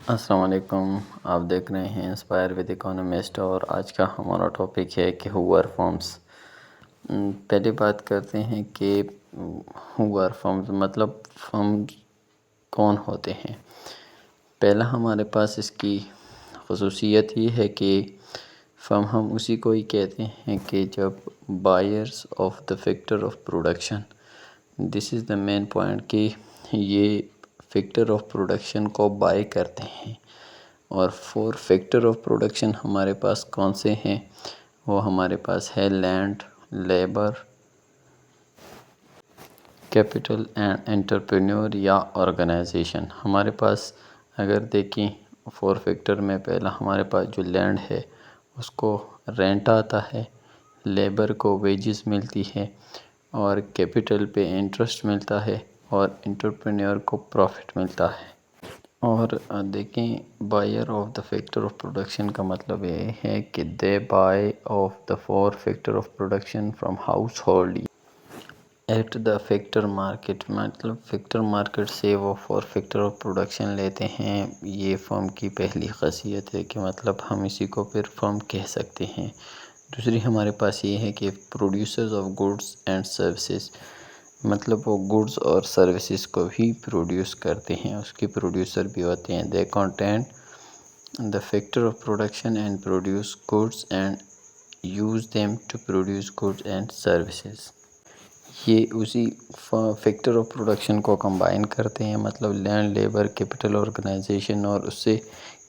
السلام علیکم، آپ دیکھ رہے ہیں انسپائر ود اکانومسٹ، اور آج کا ہمارا ٹاپک ہے کہ ہو آر فرمز۔ پہلے بات کرتے ہیں کہ ہو آر فرمز مطلب فرم کون ہوتے ہیں۔ پہلا ہمارے پاس اس کی خصوصیت یہ ہے کہ فرم ہم اسی کو ہی کہتے ہیں کہ جب buyers of the factor of production, this is the main point, کہ یہ فیکٹر آف پروڈکشن کو بائی کرتے ہیں۔ اور 4 فیکٹر آف پروڈکشن ہمارے پاس کون سے ہیں؟ وہ ہمارے پاس ہے land, labour, capital and entrepreneur یا آرگنائزیشن۔ ہمارے پاس اگر دیکھیں 4 فیکٹر میں پہلا ہمارے پاس جو لینڈ ہے اس کو رینٹ آتا ہے، لیبر کو ویجز ملتی ہے، اور کیپٹل پہ انٹرسٹ ملتا ہے، اور انٹرپرینور کو پروفٹ ملتا ہے۔ اور دیکھیں buyer of the factor of production کا مطلب یہ ہے کہ they buy of the 4 factor of production from household at the factor market, مطلب فیکٹر مارکیٹ سے وہ 4 فیکٹر آف پروڈکشن لیتے ہیں۔ یہ فرم کی پہلی خاصیت ہے کہ مطلب ہم اسی کو پھر فرم کہہ سکتے ہیں۔ دوسری ہمارے پاس یہ ہے کہ producers of goods and services, مطلب وہ گوڈز اور سروسز کو بھی پروڈیوس کرتے ہیں، اس کے پروڈیوسر بھی ہوتے ہیں۔ They contain the factor of production and produce goods and use them to produce goods and services. یہ اسی فیکٹر آف پروڈکشن کو کمبائن کرتے ہیں، مطلب لینڈ، لیبر، کیپٹل، آرگنائزیشن، اور اس سے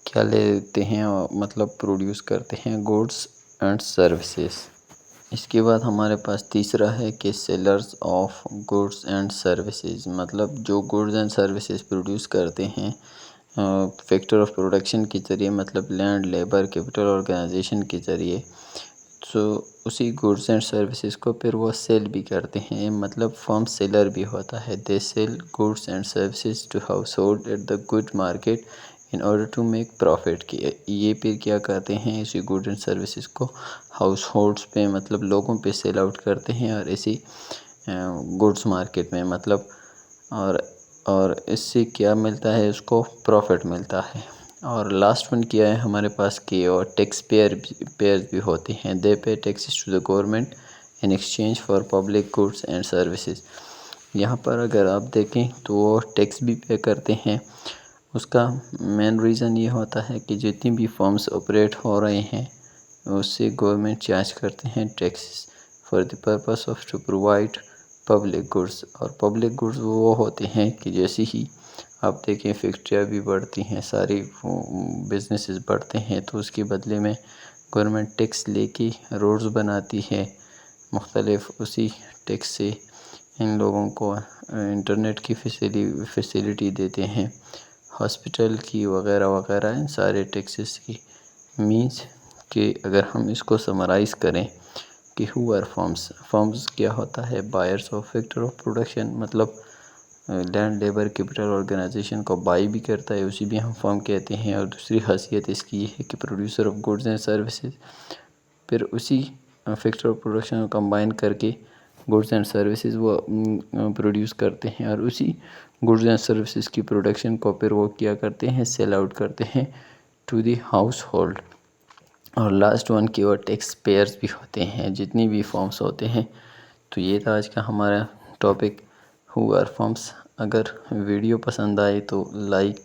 کیا لیتے ہیں، مطلب پروڈیوس کرتے ہیں گوڈز اینڈ سروسز۔ اس کے بعد ہمارے پاس تیسرا ہے کہ sellers of goods and services, مطلب جو گوڈز اینڈ سروسز پروڈیوس کرتے ہیں فیکٹر آف پروڈکشن کے ذریعے، مطلب لینڈ، لیبر، کیپٹل، آرگنائزیشن کے ذریعے، سو اسی گوڈز اینڈ سروسز کو پھر وہ سیل بھی کرتے ہیں، مطلب فرم سیلر بھی ہوتا ہے۔ They sell goods and services to household at the good market in order to make profit. یہ پھر کیا کرتے ہیں، اسی گوڈز اینڈ سروسز کو ہاؤس ہولڈز پہ، مطلب لوگوں پہ سیل آؤٹ کرتے ہیں، اور اسی گوڈز مارکیٹ میں، مطلب اور اس سے کیا ملتا ہے، اس کو پروفٹ ملتا ہے۔ اور لاسٹ ون کیا ہے ہمارے پاس کہ اور ٹیکس پیئرز بھی ہوتے ہیں۔ They pay taxes to the government in exchange for public goods and services. یہاں پر اگر آپ دیکھیں تو وہ ٹیکس بھی پے کرتے ہیں۔ اس کا مین ریزن یہ ہوتا ہے کہ جتنی بھی فرمز آپریٹ ہو رہے ہیں اس سے گورنمنٹ چارج کرتے ہیں taxes for the purpose of two provide public goods. اور پبلک گوڈز وہ ہوتے ہیں کہ جیسے ہی آپ دیکھیں فیکٹریاں بھی بڑھتی ہیں، ساری بزنسز بڑھتے ہیں، تو اس کے بدلے میں گورنمنٹ ٹیکس لے کے روڈز بناتی ہے مختلف، اسی ٹیکس سے ان لوگوں کو انٹرنیٹ کی فیسیلیٹی دیتے ہیں، ہاسپٹل کی وغیرہ وغیرہ، ان سارے ٹیکسز کی مینس کہ اگر ہم اس کو سمرائز کریں کہ ہو آر فرمز کیا ہوتا ہے، buyers of factor of production, مطلب لینڈ، لیبر، کیپٹل، آرگنائزیشن کو بائی بھی کرتا ہے، اسی بھی ہم فرم کہتے ہیں۔ اور دوسری خاصیت اس کی یہ ہے کہ producer of goods and services, پھر اسی فیکٹر آف پروڈکشن کو کمبائن کر کے گوڈز اینڈ سروسز وہ پروڈیوس کرتے ہیں، اور اسی گوڈز اینڈ سروسز کی پروڈکشن کو پھر وہ کیا کرتے ہیں، سیل آؤٹ کرتے ہیں ٹو دی ہاؤس ہولڈ۔ اور لاسٹ ون کی وہ ٹیکس پیئرز بھی ہوتے ہیں، جتنی بھی فرمز ہوتے ہیں۔ تو یہ تھا آج کا ہمارا ٹاپک، ہو آر فرمز۔ اگر ویڈیو پسند آئے تو لائک،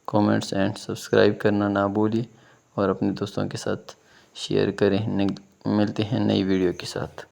کومنٹس اینڈ سبسکرائب کرنا نہ بھولیے، اور اپنے دوستوں کے ساتھ شیئر کریں۔ ملتے ہیں نئی ویڈیو کے ساتھ۔